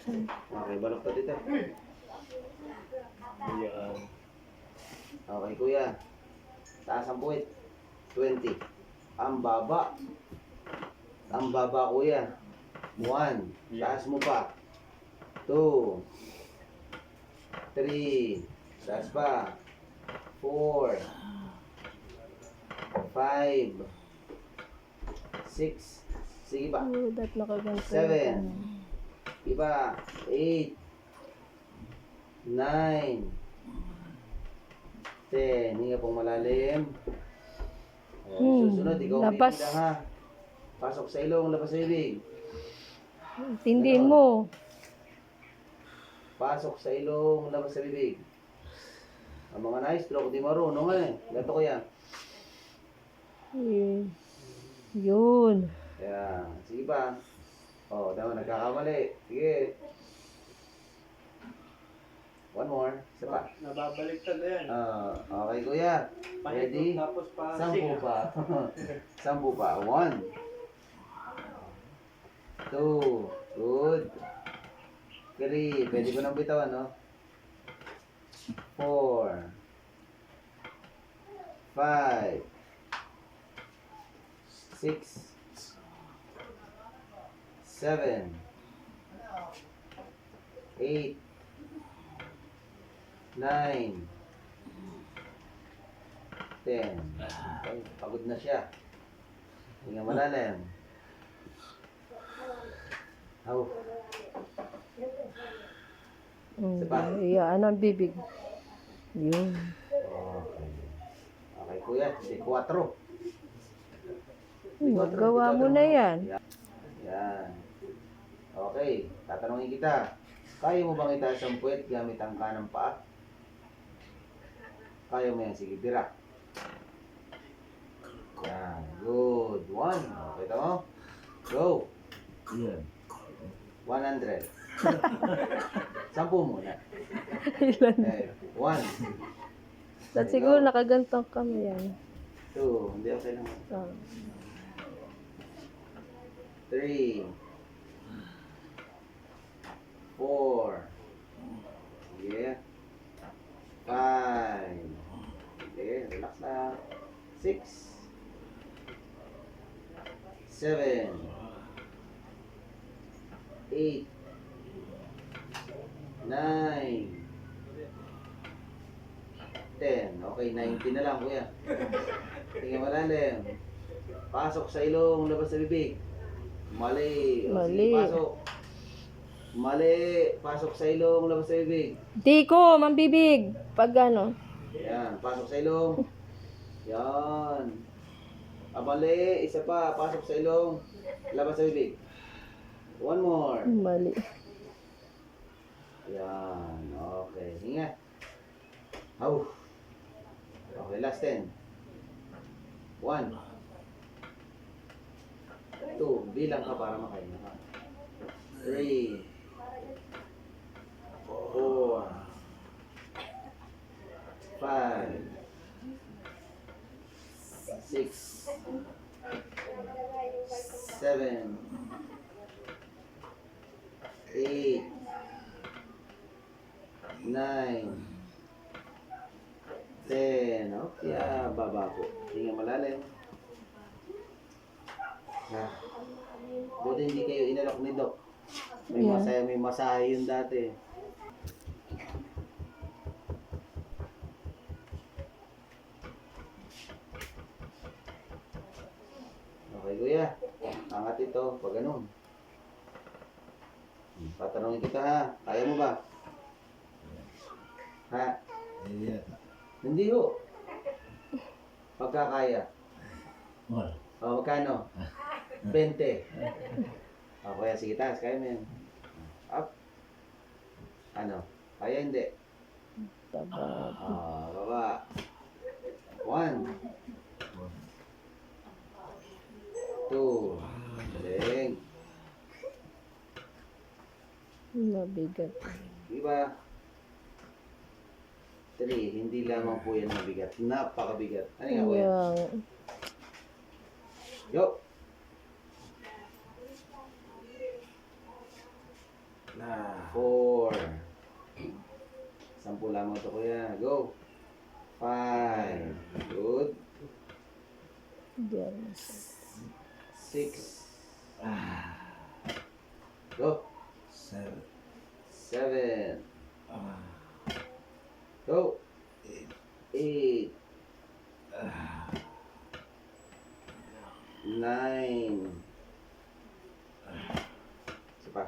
Okay, balok to dito. Yan. Okay, kuya. Taas ang puwit. 20. Ang baba. Ang baba, kuya. 1. Taas mo pa. 2. 3. Taas pa. 4. 5. 6. Sige ba? Oh, that nakaganto. 7. Iba. 8. 9. 10. Hinga pong malalim. Susunod, ikaw labas. bibigyan ha. Pasok sa ilong, labas sa bibig. Tindihin mo. Pasok sa ilong, labas sa bibig. Ang mga na-stroke, di marunong eh. Gato ko yan. Yun. Kaya, sige pa. Oh, tama, nagkakamali. Sige. One more. Isa pa. Nababaliktad na yan. Okay, kuya. Ready? Tapos pa. Sampu pa. Sampu pa. 1. 2. Good. 3. Pwede ko nang bitawan, no? 4. 5. 6. 7. 8. 9. 10. Okay, pagod na siya. Hinga malalim. How? Iyaan ang bibig. Yun. Okay. Okay, kuya. Si 4. Magawa mo na yan. Yan. Okay. Tatanungin kita. Kaya mo bang itaas ang puwet gamit ang kanang paa? Kaya mo yan. Sige, tira. Yan. Good. 1. Okay, tama? Go. Yan. 100. 10 muna. Ilan? 1. At siguro nakagantong kami yan. 2. Hindi okay naman. 3. 4. Yeah. 5. Okay, relax na. 6. 7. 8. 9. 10. Okay, 90 na lang, kuya. Tingnan malalim. Pasok sa ilong, labas sa bibig. Mali. O, Mali. sige, pasok. Mali. Pasok sa ilong, labas sa bibig. Di ko, mambibig. Pag ano. Yan. Pasok sa ilong. Yan. Mali. Isa pa. Pasok sa ilong, labas sa bibig. One more. Mali. Yan. Okay. Hinga. How? Okay, last 10. 1. 2. Bilang ka para makahinga ka. 3. 4. 5. 6. 7. 8. 9. 10. Okay, baba po. Hinga malalim. Buti hindi kayo inalok ni Doc. May masahe yun dati. Okay, kuya. Angat ito. Pag ganun. Patanungin kita ha. Kaya mo ba? Ha? Ayan. Hindi ho. Pagkakaya. Wala. O, magkano? 20. O, kaya sige, taas. Kaya mo yan. Up. Ano? Kaya hindi. Taba. Baba. 1. 2. Galing. Mabigat. Diba? 3. Hindi lamang po yan mabigat. Napakabigat. Ano nga po yan? Yung Yo! 4. 10 lamang to kuya. Go. 5. Good. Diyan. 6. Go. 7. 7. Go. 8. 9. Isa pa.